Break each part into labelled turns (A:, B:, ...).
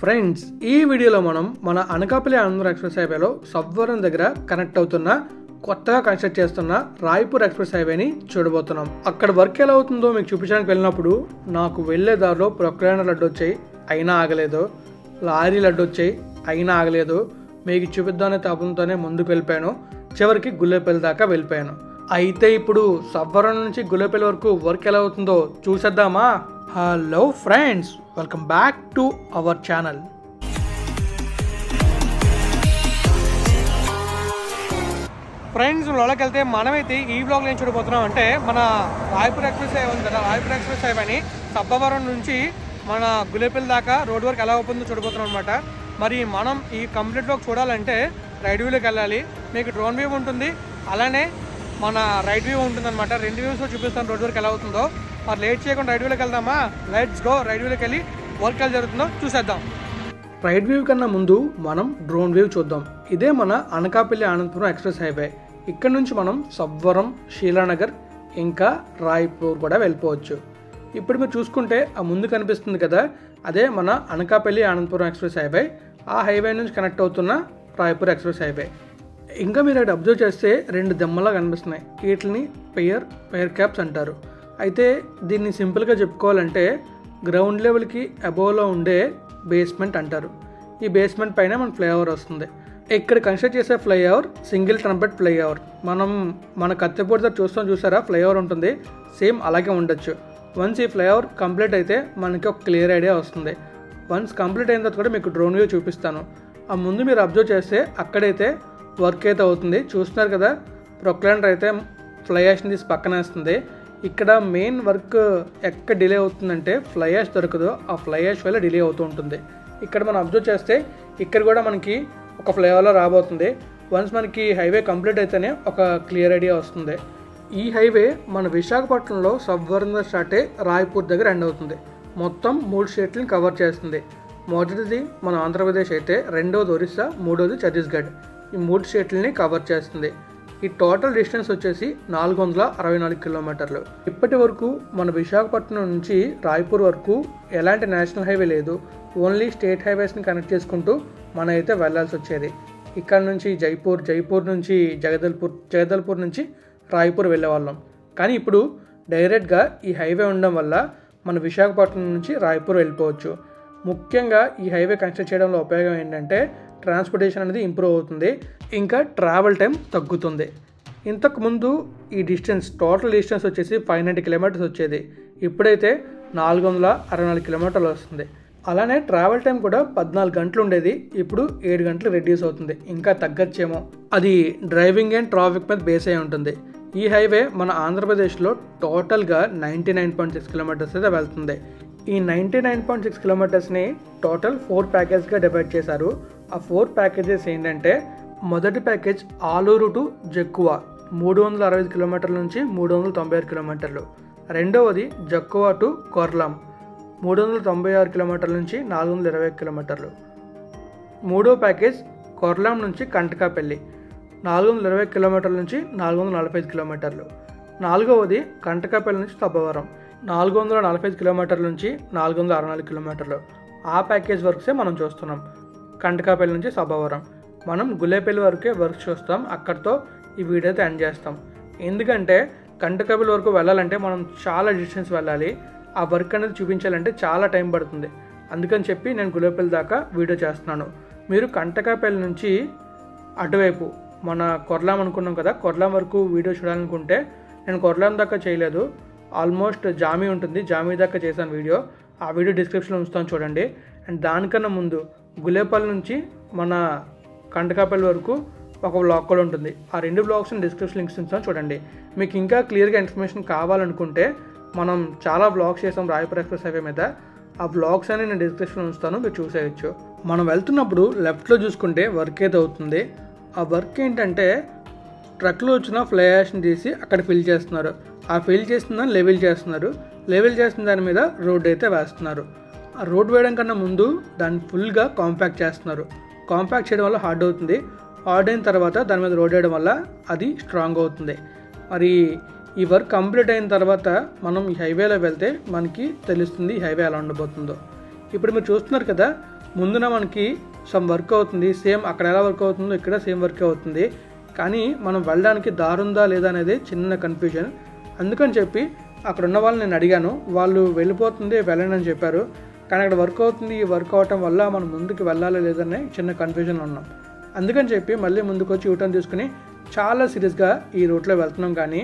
A: Friends, ఈ వీడియోలో మనం మన అనకాపల్లి ఆనందపురం ఎక్స్ప్రెస్ హైవేలో సబ్వరం దగ్గర కనెక్ట్ అవుతున్న కొత్తగా కన్స్ట్రక్ట్ చేస్తున్న రాయపూర్ ఎక్స్ప్రెస్ హైవేని చూడబోతున్నాం. అక్కడ వర్క్ ఎలా అవుతుందో మీకు చూపించడానికి వెళ్ళినప్పుడు నాకు వెళ్లే దారిలో ప్రొక్లైనర్ లడ్డు వచ్చాయి, అయినా ఆగలేదు. లారీలు అడ్డు వచ్చాయి, అయినా ఆగలేదు. మీకు చూపిద్దామనే తాపంతోనే ముందుకు వెళ్ళిపోయాను. చివరికి గుల్లేపల్లి దాకా వెళ్ళిపోయాను. అయితే ఇప్పుడు సబ్వరం నుంచి గుల్లేపల్లి వరకు వర్క్ ఎలా అవుతుందో చూసేద్దామా? Hello friends, welcome back to our channel. Friends, లోకి వెళ్తే మనమైతే ఈ బ్లాగ్ నేను చూడబోతున్నాం. అంటే మన రాయపూర్ ఎక్స్ప్రెస్ హైవే ఉంది కదా, రాయపూర్ ఎక్స్ప్రెస్ హైవేని సబ్బవరం నుంచి మన గుల్లేపల్లి దాకా రోడ్ వర్క్ ఎలా అవుతుందో చూడబోతున్నాం అనమాట. మరి మనం ఈ కంప్లీట్ బ్లాగ్ చూడాలంటే రైట్ వ్యూలోకి వెళ్ళాలి. మీకు డ్రోన్ వ్యూ ఉంటుంది, అలానే మన రైట్ వ్యూ ఉంటుంది అనమాట. రెండు వ్యూస్లో చూపిస్తాను రోడ్ వర్క్ ఎలా అవుతుందో. మరి లేట్ చేయకుండా రైట్ వ్యూలోకి వెళ్దామా? Let's go. రైట్ వ్యూలోకి వెళ్ళి వర్క్ ఎలా జరుగుతుందో చూసేద్దాం. రైట్ వ్యూ కన్నా ముందు మనం డ్రోన్ వ్యూ చూద్దాం. ఇదే మన అనకాపల్లి ఆనందపురం ఎక్స్ప్రెస్ హైవే. ఇక్కడ నుంచి మనం సబ్వరం, శీలానగర్ ఇంకా రాయపూర్ కూడా వెళ్ళిపోవచ్చు. ఇప్పుడు మీరు చూసుకుంటే ఆ ముందు కనిపిస్తుంది కదా, అదే మన అనకాపల్లి ఆనందపురం ఎక్స్ప్రెస్ హైవే. ఆ హైవే నుంచి కనెక్ట్ అవుతున్న రాయపూర్ ఎక్స్ప్రెస్ హైవే. ఇంకా మీరు అక్కడ అబ్జర్వ్ చేస్తే రెండు దెమ్మలా కనిపిస్తున్నాయి. వీటిని పెయిర్ క్యాప్స్ అంటారు. అయితే దీన్ని సింపుల్గా చెప్పుకోవాలంటే గ్రౌండ్ లెవెల్కి అబోవ్లో ఉండే బేస్మెంట్ అంటారు. ఈ బేస్మెంట్ పైన మన ఫ్లైఓవర్ వస్తుంది. ఇక్కడ కన్స్ట్రక్ట్ చేసే ఫ్లైఓవర్ సింగిల్ ట్రంపెట్ ఫ్లైఓవర్. మన కత్తెపూడి దగ్గర చూసారా ఫ్లైఓవర్ ఉంటుంది, సేమ్ అలాగే ఉండొచ్చు. వన్స్ ఈ ఫ్లైఓవర్ కంప్లీట్ అయితే మనకి ఒక క్లియర్ ఐడియా వస్తుంది. వన్స్ కంప్లీట్ అయిన తర్వాత కూడా మీకు డ్రోన్ వ్యూ చూపిస్తాను. ఆ ముందు మీరు అబ్జర్వ్ చేస్తే అక్కడైతే వర్క్ అయితే అవుతుంది. చూస్తున్నారు కదా, ప్రొక్లైనర్ అయితే ఫ్లై యాష్ని తీసి పక్కన వేస్తుంది. ఇక్కడ మెయిన్ వర్క్ ఎక్కడ డిలే అవుతుందంటే ఫ్లై యాష్ దొరకదు, ఆ ఫ్లై యాష్ వల్ల డిలే అవుతూ ఉంటుంది. ఇక్కడ మనం అబ్జర్వ్ చేస్తే ఇక్కడ కూడా మనకి ఒక ఫ్లైఓవర్లో రాబోతుంది. వన్స్ మనకి హైవే కంప్లీట్ అయితేనే ఒక క్లియర్ ఐడియా వస్తుంది. ఈ హైవే మన విశాఖపట్నంలో సబ్వరం స్టార్ట్ అయ్యి రాయపూర్ దగ్గర ఎండ్ అవుతుంది. మొత్తం 3 స్టేట్లను కవర్ చేస్తుంది. మొదటిది మన ఆంధ్రప్రదేశ్ అయితే, రెండోది ఒరిస్సా, మూడోది ఛత్తీస్గఢ్. ఈ 3 స్టేట్లని కవర్ చేస్తుంది. ఈ టోటల్ డిస్టెన్స్ వచ్చేసి 464 కిలోమీటర్లు. ఇప్పటి వరకు మన విశాఖపట్నం నుంచి రాయపూర్ వరకు ఎలాంటి నేషనల్ హైవే లేదు. ఓన్లీ స్టేట్ హైవేస్ని కనెక్ట్ చేసుకుంటూ మనం అయితే వెళ్లాల్సి వచ్చేది. ఇక్కడ నుంచి జైపూర్ నుంచి జగదల్పూర్ నుంచి రాయపూర్ వెళ్ళేవాళ్ళం. కానీ ఇప్పుడు డైరెక్ట్గా ఈ హైవే ఉండడం వల్ల మన విశాఖపట్నం నుంచి రాయపూర్ వెళ్ళిపోవచ్చు. ముఖ్యంగా ఈ హైవే కన్స్ట్రక్ట్ చేయడంలో ఉపయోగం ఏంటంటే ట్రాన్స్పోర్టేషన్ అనేది ఇంప్రూవ్ అవుతుంది, ఇంకా ట్రావెల్ టైం తగ్గుతుంది. ఇంతకుముందు ఈ టోటల్ డిస్టెన్స్ వచ్చేసి 590 కిలోమీటర్స్ వచ్చేది. ఇప్పుడైతే 464 కిలోమీటర్లు వస్తుంది. అలానే ట్రావెల్ టైం కూడా 14 గంటలు ఉండేది, ఇప్పుడు 7 గంటలు రెడ్యూస్ అవుతుంది. ఇంకా తగ్గచ్చేమో, అది డ్రైవింగ్ అండ్ ట్రాఫిక్ మీద బేస్ అయి ఉంటుంది. ఈ హైవే మన ఆంధ్రప్రదేశ్లో టోటల్గా 99.6 కిలోమీటర్స్ అయితే వెళ్తుంది. ఈ 99.6 కిలోమీటర్స్ని టోటల్ 4 ప్యాకేజ్గా డివైడ్ చేశారు. ఆ 4 ప్యాకేజెస్ ఏంటంటే, మొదటి ప్యాకేజ్ ఆలూరు టు జక్కువ 365 కిలోమీటర్ల నుంచి 396 కిలోమీటర్లు. రెండవది జక్కువ టు కొర్లాం 396 కిలోమీటర్ల నుంచి 420 కిలోమీటర్లు. మూడో ప్యాకేజ్ కొర్లాం నుంచి కంటకాపల్లి 420 కిలోమీటర్ల నుంచి 445 కిలోమీటర్లు. నాలుగవది కంటకాపల్లి నుంచి సబ్బవరం 445 కిలోమీటర్ల నుంచి 464 కిలోమీటర్లు. ఆ ప్యాకేజ్ వర్క్సే మనం చూస్తున్నాం. కంటకాపల్లి నుంచి సబ్బవరం. మనం గుల్లేపల్లి వరకే వర్క్ చూస్తాం. అక్కడితో ఈ వీడియో అయితే ఎండ్ చేస్తాం. ఎందుకంటే కంటకాపల్లి వరకు వెళ్ళాలంటే మనం చాలా డిస్టెన్స్ వెళ్ళాలి. ఆ వర్క్ అనేది చూపించాలంటే చాలా టైం పడుతుంది. అందుకని చెప్పి నేను గుల్లేపల్లి దాకా వీడియో చేస్తున్నాను. మీరు కంటకాపల్లి నుంచి అటువైపు మన కొర్లాం అనుకున్నాం కదా, కొర్లాం వరకు వీడియో చూడాలనుకుంటే నేను కొర్లాం దాకా చేయలేదు, ఆల్మోస్ట్ జామీ ఉంటుంది, జామీ దాకా చేశాను వీడియో. ఆ వీడియో డిస్క్రిప్షన్లో ఉంచుతాను చూడండి. అండ్ దానికన్నా ముందు గుల్లేపల్లి నుంచి మన కంటకాపల్లి వరకు ఒక బ్లాగ్ కూడా ఉంటుంది. ఆ 2 బ్లాగ్స్ని డిస్క్రిప్షన్ లింక్స్ ఉంచుతాను చూడండి. మీకు ఇంకా క్లియర్గా ఇన్ఫర్మేషన్ కావాలనుకుంటే మనం చాలా బ్లాగ్స్ చేసాం రాయపూర్ ఎక్స్ప్రెస్ హైవే మీద. ఆ బ్లాగ్స్ అని నేను డిస్క్రిప్షన్లో ఉంచుతాను, మీరు చూసేయచ్చు. మనం వెళ్తున్నప్పుడు లెఫ్ట్లో చూసుకుంటే వర్క్ ఏదో అవుతుంది. ఆ వర్క్ ఏంటంటే ట్రక్లో వచ్చిన ఫ్లై యాష్ని తీసి అక్కడ ఫిల్ చేస్తున్నారు. ఆ ఫిల్ చేసిన దాన్ని లెవెల్ చేస్తున్నారు. లెవెల్ చేసిన దాని మీద రోడ్ అయితే వేస్తున్నారు. ఆ రోడ్ వేయడం కన్నా ముందు దాన్ని ఫుల్గా కాంపాక్ట్ చేస్తున్నారు. కాంపాక్ట్ చేయడం వల్ల హార్డ్ అవుతుంది. హార్డ్ అయిన తర్వాత దాని మీద రోడ్ వేయడం వల్ల అది స్ట్రాంగ్ అవుతుంది. మరి ఈ వర్క్ కంప్లీట్ అయిన తర్వాత మనం ఈ హైవేలో వెళ్తే మనకి తెలుస్తుంది ఈ హైవే ఎలా ఉండబోతుందో. ఇప్పుడు మీరు చూస్తున్నారు కదా, ముందున మనకి సమ్ వర్క్ అవుతుంది, సేమ్ అక్కడ ఎలా వర్క్ అవుతుందో ఇక్కడ సేమ్ వర్క్ అవుతుంది, కానీ మనం వెళ్ళడానికి దారుందా లేదా అనేది చిన్న కన్ఫ్యూజన్. అందుకని చెప్పి అక్కడ ఉన్న వాళ్ళని నేను అడిగాను, వాళ్ళు వెళ్ళిపోతుంది వెళ్ళండి అని చెప్పారు. కానీ అక్కడ వర్క్ అవుతుంది, ఈ వర్క్ అవటం వల్ల మనం ముందుకు వెళ్ళాలి లేదనే చిన్న కన్ఫ్యూజన్ ఉన్నాం. అందుకని చెప్పి మళ్ళీ ముందుకు వచ్చి యూటర్న్ తీసుకుని చాలా సీరియస్గా ఈ రూట్లో వెళ్తున్నాం. కానీ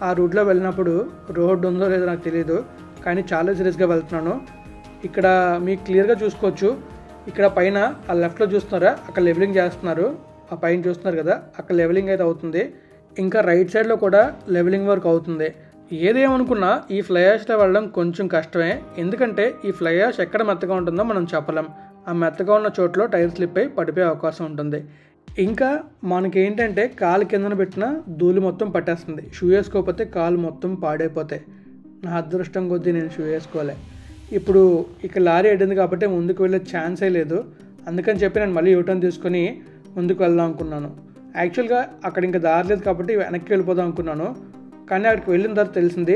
A: ఆ రూట్లో వెళ్ళినప్పుడు రోడ్డు ఉందో లేదో నాకు తెలియదు, కానీ చాలా సీరియస్గా వెళ్తున్నాను. ఇక్కడ మీకు క్లియర్గా చూసుకోవచ్చు, ఇక్కడ పైన ఆ లెఫ్ట్లో చూస్తున్నారా, అక్కడ లెవెలింగ్ చేస్తున్నారు, ఆ పైన చూస్తున్నారు కదా, అక్కడ లెవెలింగ్ అయితే అవుతుంది. ఇంకా రైట్ సైడ్లో కూడా లెవెలింగ్ వర్క్ అవుతుంది. ఏదేమనుకున్నా ఈ ఫ్లై యాష్లో వెళ్ళడం కొంచెం కష్టమే, ఎందుకంటే ఈ ఫ్లై యాష్ ఎక్కడ మెత్తగా ఉంటుందో మనం చెప్పలేం. ఆ మెత్తగా ఉన్న చోట్లో టైర్ స్లిప్ అయి పడిపోయే అవకాశం ఉంటుంది. ఇంకా మనకేంటంటే కాలు కిందన పెట్టిన ధూళి మొత్తం పట్టేస్తుంది, షూ వేసుకోకపోతే కాలు మొత్తం పాడైపోతాయి. నా అదృష్టం కొద్దీ నేను షూ వేసుకోలే. ఇప్పుడు ఇక్కడ లారీ అడ్డింది కాబట్టి ముందుకు వెళ్ళే ఛాన్సే లేదు. అందుకని చెప్పి నేను మళ్ళీ యూటర్న్ తీసుకొని ముందుకు వెళ్దాం అనుకున్నాను. యాక్చువల్గా అక్కడ ఇంకా దారి లేదు కాబట్టి వెనక్కి వెళ్ళిపోదాం అనుకున్నాను, కానీ అక్కడికి వెళ్ళిన తర్వాత తెలిసింది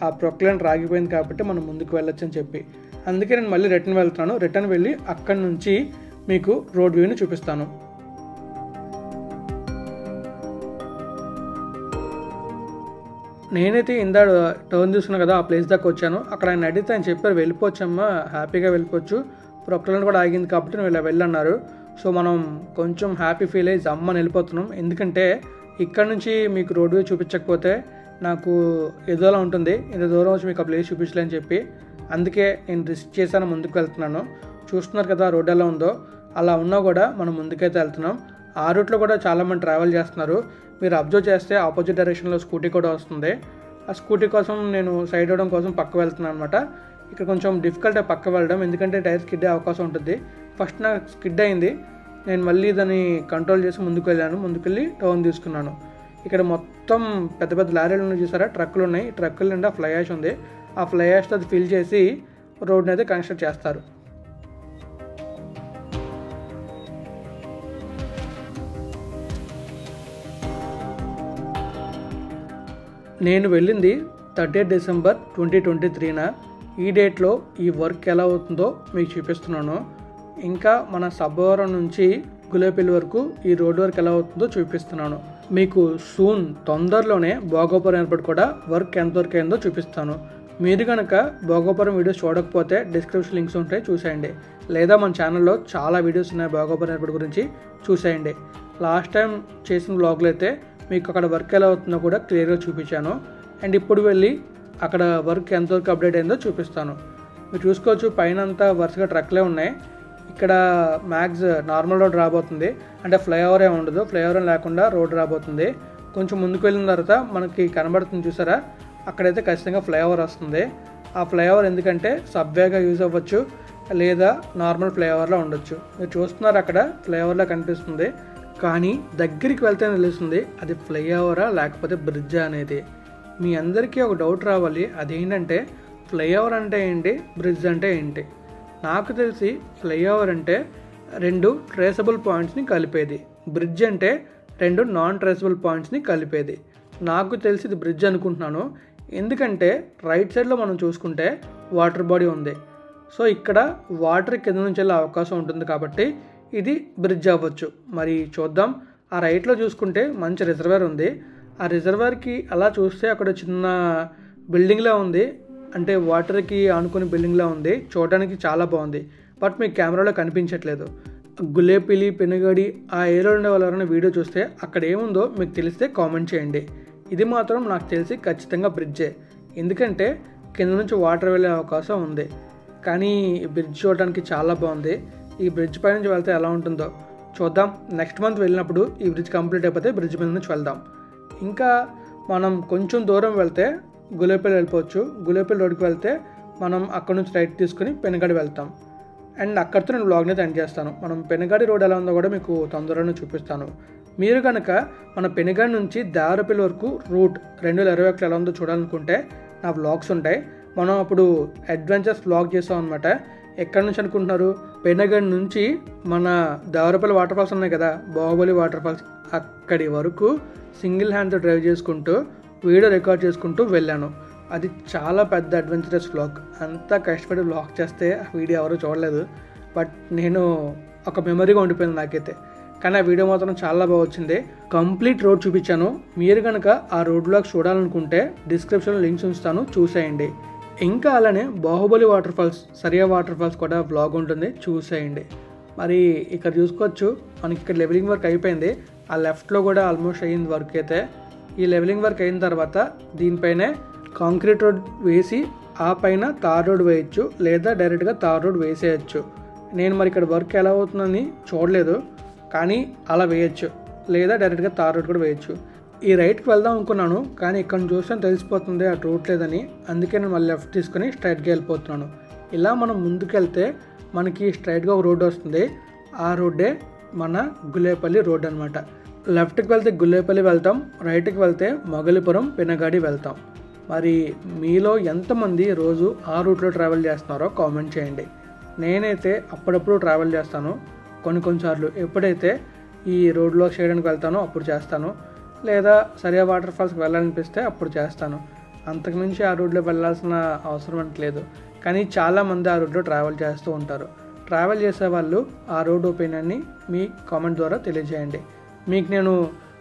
A: ఆ ప్రొక్లైన్ రాగిపోయింది కాబట్టి మనం ముందుకు వెళ్ళొచ్చు అని చెప్పి. అందుకే నేను మళ్ళీ రిటర్న్ వెళ్తున్నాను. రిటర్న్ వెళ్ళి అక్కడి నుంచి మీకు రోడ్ వ్యూని చూపిస్తాను. నేనైతే ఇందాక టర్న్ తీసుకున్నా కదా, ఆ ప్లేస్ దాకా వచ్చాను. అక్కడ ఆయన అడిగితే ఆయన చెప్పారు వెళ్ళిపోవచ్చమ్మా, హ్యాపీగా వెళ్ళిపోవచ్చు, ప్రొక్లైన్ కూడా ఆగింది కాబట్టి నేను ఇలా వెళ్ళన్నారు. సో మనం కొంచెం హ్యాపీ ఫీల్ అయ్యి జమ్మని వెళ్ళిపోతున్నాం. ఎందుకంటే ఇక్కడ నుంచి మీకు రోడ్ వ్యూ చూపించకపోతే నాకు ఏదోలా ఉంటుంది, ఇంత దూరం వచ్చి మీకు ఆ ప్లేస్ చూపించలేని చెప్పి. అందుకే నేను రిస్క్ చేశాను, ముందుకు వెళ్తున్నాను. చూస్తున్నారు కదా రోడ్ ఎలా ఉందో, అలా ఉన్నా కూడా మనం ముందుకైతే వెళ్తున్నాం. ఆ రూట్లో కూడా చాలామంది ట్రావెల్ చేస్తున్నారు. మీరు అబ్జర్వ్ చేస్తే ఆపోజిట్ డైరెక్షన్లో స్కూటీ కూడా వస్తుంది. ఆ స్కూటీ కోసం నేను సైడ్ అవ్వడం కోసం పక్క వెళ్తున్నాను అనమాట. ఇక్కడ కొంచెం డిఫికల్ట్ పక్క వెళ్ళడం, ఎందుకంటే టైర్ స్కిడ్ అయ్యే అవకాశం ఉంటుంది. ఫస్ట్ నాకు స్కిడ్ అయింది, నేను మళ్ళీ దాన్ని కంట్రోల్ చేసి ముందుకు వెళ్ళాను. ముందుకెళ్ళి టర్న్ తీసుకున్నాను. ఇక్కడ మొత్తం పెద్ద పెద్ద లారీలు ఉన్నాయి చూసారా, ట్రక్కులు ఉన్నాయి. ట్రక్కుల నిండా ఫ్లై యాష్ ఉంది. ఆ ఫ్లై యాష్తో అది ఫిల్ చేసి రోడ్ని అయితే కన్స్ట్రక్ట్ చేస్తారు. నేను వెళ్ళింది 30 డిసెంబర్ 2023న. ఈ డేట్లో ఈ వర్క్ ఎలా అవుతుందో మీకు చూపిస్తున్నాను. ఇంకా మన సబ్బవరం నుంచి గులేపల్లి వరకు ఈ రోడ్ వర్క్ ఎలా అవుతుందో చూపిస్తున్నాను. మీకు సూన్ తొందరలోనే భోగాపురం ఎయిర్పోర్ట్ కూడా వర్క్ ఎంతవరకు అయిందో చూపిస్తాను. మీరు కనుక భోగాపురం వీడియోస్ చూడకపోతే డిస్క్రిప్షన్ లింక్స్ ఉంటాయి, చూసేయండి. లేదా మన ఛానల్లో చాలా వీడియోస్ ఉన్నాయి భోగాపురం ఎయిర్పోర్ట్ గురించి, చూసేయండి. లాస్ట్ టైం చేసిన వ్లాగ్లో అయితే మీకు అక్కడ వర్క్ ఎలా అవుతుందో కూడా క్లియర్గా చూపించాను. అండ్ ఇప్పుడు వెళ్ళి అక్కడ వర్క్ ఎంతవరకు అప్డేట్ అయిందో చూపిస్తాను. మీరు చూసుకోవచ్చు, పైన అంతా వరుసగా ట్రక్లే ఉన్నాయి. ఇక్కడ మ్యాక్స్ నార్మల్ రోడ్ రాబోతుంది, అంటే ఫ్లైఓవర్ ఏమి ఉండదు, ఫ్లైఓవర్ లేకుండా రోడ్ రాబోతుంది. కొంచెం ముందుకు వెళ్ళిన తర్వాత మనకి కనబడుతుంది చూసారా, అక్కడైతే ఖచ్చితంగా ఫ్లైఓవర్ వస్తుంది. ఆ ఫ్లైఓవర్ ఎందుకంటే సబ్వేగా యూజ్ అవ్వచ్చు, లేదా నార్మల్ ఫ్లైఓవర్లో ఉండొచ్చు. మీరు చూస్తున్నారు అక్కడ ఫ్లైఓవర్లో కనిపిస్తుంది, కానీ దగ్గరికి వెళ్తే తెలుస్తుంది అది ఫ్లైఓవరా లేకపోతే బ్రిడ్జా అనేది. మీ అందరికీ ఒక డౌట్ రావాలి, అదేంటంటే ఫ్లైఓవర్ అంటే ఏంటి, బ్రిడ్జ్ అంటే ఏంటి. నాకు తెలిసి ఫ్లైఓవర్ అంటే 2 ట్రేసబుల్ పాయింట్స్ని కలిపేది, బ్రిడ్జ్ అంటే 2 నాన్ ట్రేసబుల్ పాయింట్స్ని కలిపేది. నాకు తెలిసి ఇది బ్రిడ్జ్ అనుకుంటున్నాను, ఎందుకంటే రైట్ సైడ్లో మనం చూసుకుంటే వాటర్ బాడీ ఉంది. సో ఇక్కడ వాటర్ కింద నుంచి వెళ్ళే అవకాశం ఉంటుంది కాబట్టి ఇది బ్రిడ్జ్ అవ్వచ్చు. మరి చూద్దాం. ఆ రైట్లో చూసుకుంటే మంచి రిజర్వేర్ ఉంది. ఆ రిజర్వేర్కి అలా చూస్తే అక్కడ చిన్న బిల్డింగ్లా ఉంది, అంటే వాటర్కి ఆనుకుని బిల్డింగ్లా ఉంది. చూడడానికి చాలా బాగుంది, బట్ మీకు కెమెరాలో కనిపించట్లేదు. గులేపిలి, పెనుగడి ఆ ఏరియాలో ఉండే వాళ్ళు ఎవరైనా వీడియో చూస్తే అక్కడ ఏముందో మీకు తెలిస్తే కామెంట్ చేయండి. ఇది మాత్రం నాకు తెలిసి ఖచ్చితంగా బ్రిడ్జే, ఎందుకంటే కింద నుంచి వాటర్ వెళ్ళే అవకాశం ఉంది. కానీ ఈ బ్రిడ్జ్ చూడడానికి చాలా బాగుంది. ఈ బ్రిడ్జ్ పై నుంచి వెళ్తే ఎలా ఉంటుందో చూద్దాం. నెక్స్ట్ మంత్ వెళ్ళినప్పుడు ఈ బ్రిడ్జ్ కంప్లీట్ అయిపోతే బ్రిడ్జ్ మీద నుంచి వెళ్దాం. ఇంకా మనం కొంచెం దూరం వెళ్తే గులేపల్లి వెళ్ళిపోవచ్చు. గులేపల్లి రోడ్కి వెళ్తే మనం అక్కడ నుంచి రైట్ తీసుకుని పెనుగడి వెళ్తాం. అండ్ అక్కడితో నేను వ్లాగ్ని అయితే ఎండ్ చేస్తాను. మనం పెనుగడి రోడ్ ఎలా ఉందో కూడా మీకు తొందరగానే చూపిస్తాను. మీరు కనుక మన పెనుగడి నుంచి దేవరపల్లి వరకు రూట్ 2021 ఎలా ఉందో చూడాలనుకుంటే నా వ్లాగ్స్ ఉంటాయి. మనం అప్పుడు అడ్వెంచర్స్ వ్లాగ్ చేసాం అనమాట. ఎక్కడి నుంచి అనుకుంటున్నారు, పెనుగడి నుంచి మన దేవరపల్లి వాటర్ ఫాల్స్ ఉన్నాయి కదా, బాహుబలి వాటర్ ఫాల్స్, అక్కడి వరకు సింగిల్ హ్యాండ్తో డ్రైవ్ చేసుకుంటూ వీడియో రికార్డ్ చేసుకుంటూ వెళ్ళాను. అది చాలా పెద్ద అడ్వెంచరస్ వ్లాగ్. అంతా కష్టపడి వ్లాగ్ చేస్తే ఆ వీడియో ఎవరు చూడలేదు. బట్ నేను ఒక మెమరీగా ఉండిపోయింది నాకైతే. కానీ ఆ వీడియో మాత్రం చాలా బాగా వచ్చింది. కంప్లీట్ రోడ్ చూపించాను. మీరు కనుక ఆ రోడ్ బ్లాగ్ చూడాలనుకుంటే డిస్క్రిప్షన్లో లింక్స్ ఉంచుతాను, చూసేయండి. ఇంకా అలానే Baahubali water falls, Sariya water falls కూడా బ్లాగ్ ఉంటుంది, చూసేయండి. మరి ఇక్కడ చూసుకోవచ్చు, మనకి ఇక్కడ లెవెలింగ్ వర్క్ అయిపోయింది. ఆ లెఫ్ట్లో కూడా ఆల్మోస్ట్ అయ్యింది వర్క్ అయితే. ఈ లెవెలింగ్ వర్క్ అయిన తర్వాత దీనిపైనే కాంక్రీట్ రోడ్ వేసి ఆ పైన తార్ రోడ్ వేయచ్చు, లేదా డైరెక్ట్గా తార్ రోడ్ వేసేయచ్చు. నేను మరి ఇక్కడ వర్క్ ఎలా అవుతుందని చూడలేదు, కానీ అలా వేయచ్చు, లేదా డైరెక్ట్గా తార్ రోడ్ కూడా వేయచ్చు. ఈ రైట్కి వెళ్దాం అనుకున్నాను, కానీ ఇక్కడ చూస్తే తెలిసిపోతుంది అటు రూట్ లేదని. అందుకే నేను మళ్ళీ లెఫ్ట్ తీసుకుని స్ట్రైట్గా వెళ్ళిపోతున్నాను. ఇలా మనం ముందుకెళ్తే మనకి స్ట్రైట్గా ఒక రోడ్డు వస్తుంది. ఆ రోడ్డే మన గులేపల్లి రోడ్ అనమాట. లెఫ్ట్కి వెళ్తే గులేపల్లి వెళ్తాం, రైట్కి వెళ్తే మొగలిపురం పినగాడి వెళ్తాం. మరి మీలో ఎంతమంది రోజు ఆ రూట్లో ట్రావెల్ చేస్తున్నారో కామెంట్ చేయండి. నేనైతే అప్పుడప్పుడు ట్రావెల్ చేస్తాను, కొన్నిసార్లు ఎప్పుడైతే ఈ రోడ్లో చేయడానికి వెళ్తానో అప్పుడు చేస్తాను, లేదా సరియా వాటర్ ఫాల్స్కి వెళ్ళాలనిపిస్తే అప్పుడు చేస్తాను. అంతకుమించి ఆ రోడ్లో వెళ్ళాల్సిన అవసరం అంటలేదు. కానీ చాలామంది ఆ రోడ్లో ట్రావెల్ చేస్తూ ఉంటారు. ట్రావెల్ చేసేవాళ్ళు ఆ రోడ్ ఒపీనియన్ని మీ కామెంట్ ద్వారా తెలియజేయండి. మీకు నేను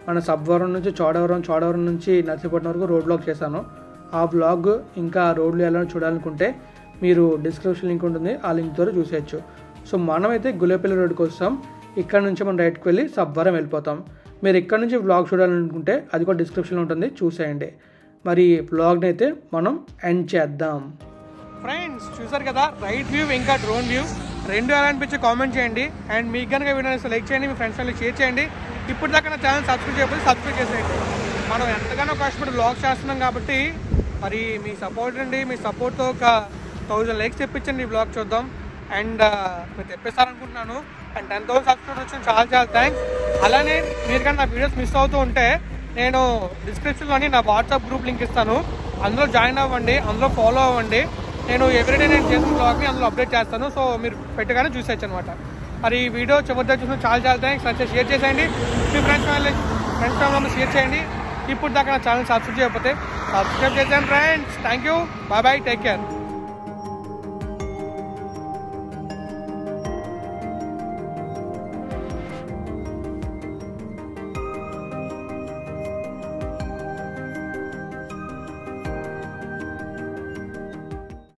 A: మన సబ్వరం నుంచి చోడవరం నుంచి నర్సీపట్నం వరకు రోడ్ బ్లాగ్ చేశాను. ఆ బ్లాగ్ ఇంకా ఆ రోడ్లు ఎలా చూడాలనుకుంటే మీరు డిస్క్రిప్షన్ లింక్ ఉంటుంది, ఆ లింక్ ద్వారా చూసేయచ్చు. సో మనమైతే గులేపల్లి రోడ్కి వస్తాం. ఇక్కడ నుంచి మనం రైట్కి వెళ్ళి సబ్వరం వెళ్ళిపోతాం. మీరు ఇక్కడ నుంచి బ్లాగ్ చూడాలనుకుంటే అది కూడా డిస్క్రిప్షన్లో ఉంటుంది, చూసేయండి. మరి బ్లాగ్ని అయితే మనం ఎండ్ చేద్దాం. ఫ్రెండ్స్ చూసారు కదా, రైట్ వ్యూ ఇంకా డ్రోన్ వ్యూ రెండు ఎలా అనిపించి కామెంట్ చేయండి. అండ్ మీకు కనుక వీడియోని లైక్ చేయండి, మీ ఫ్రెండ్స్ వాళ్ళకి షేర్ చేయండి. ఇప్పుడు దాకా నా ఛానల్ సబ్స్క్రైబ్ చేయకపోతే సబ్స్క్రైబ్ చేసేయండి. మనం ఎంతగానో కష్టపడి బ్లాగ్ చేస్తున్నాం కాబట్టి మరి మీ సపోర్ట్ అండి, మీ సపోర్ట్తో ఒక 1000 లైక్స్ తెప్పించండి ఈ బ్లాగ్ చూద్దాం. అండ్ మీరు తెప్పిస్తారనుకుంటున్నాను. అండ్ 10,000 సబ్స్క్రైబర్ వచ్చింది, చాలా చాలా థ్యాంక్స్. అలానే మీరు కానీ నా వీడియోస్ మిస్ అవుతూ ఉంటే నేను డిస్క్రిప్షన్లోని నా వాట్సాప్ గ్రూప్ లింక్ ఇస్తాను, అందులో జాయిన్ అవ్వండి, అందులో ఫాలో అవ్వండి. నేను ఎవ్రీడే నేను చేసిన బ్లాగ్ని అందులో అప్డేట్ చేస్తాను. సో మీరు పెట్టగానే చూసేయచ్చు అనమాట. మరి ఈ వీడియో చివరిదాకా చూసిన చాలా చాలా థ్యాంక్స్. నచ్చితే షేర్ చేసేయండి, మీ ఫ్రెండ్స్ ఫ్యామిలీ షేర్ చేయండి. ఇప్పుడు దాకా నా ఛానల్ సబ్స్క్రైబ్ చేయకపోతే సబ్స్క్రైబ్ చేసాను friends. Thank you, bye bye, take care.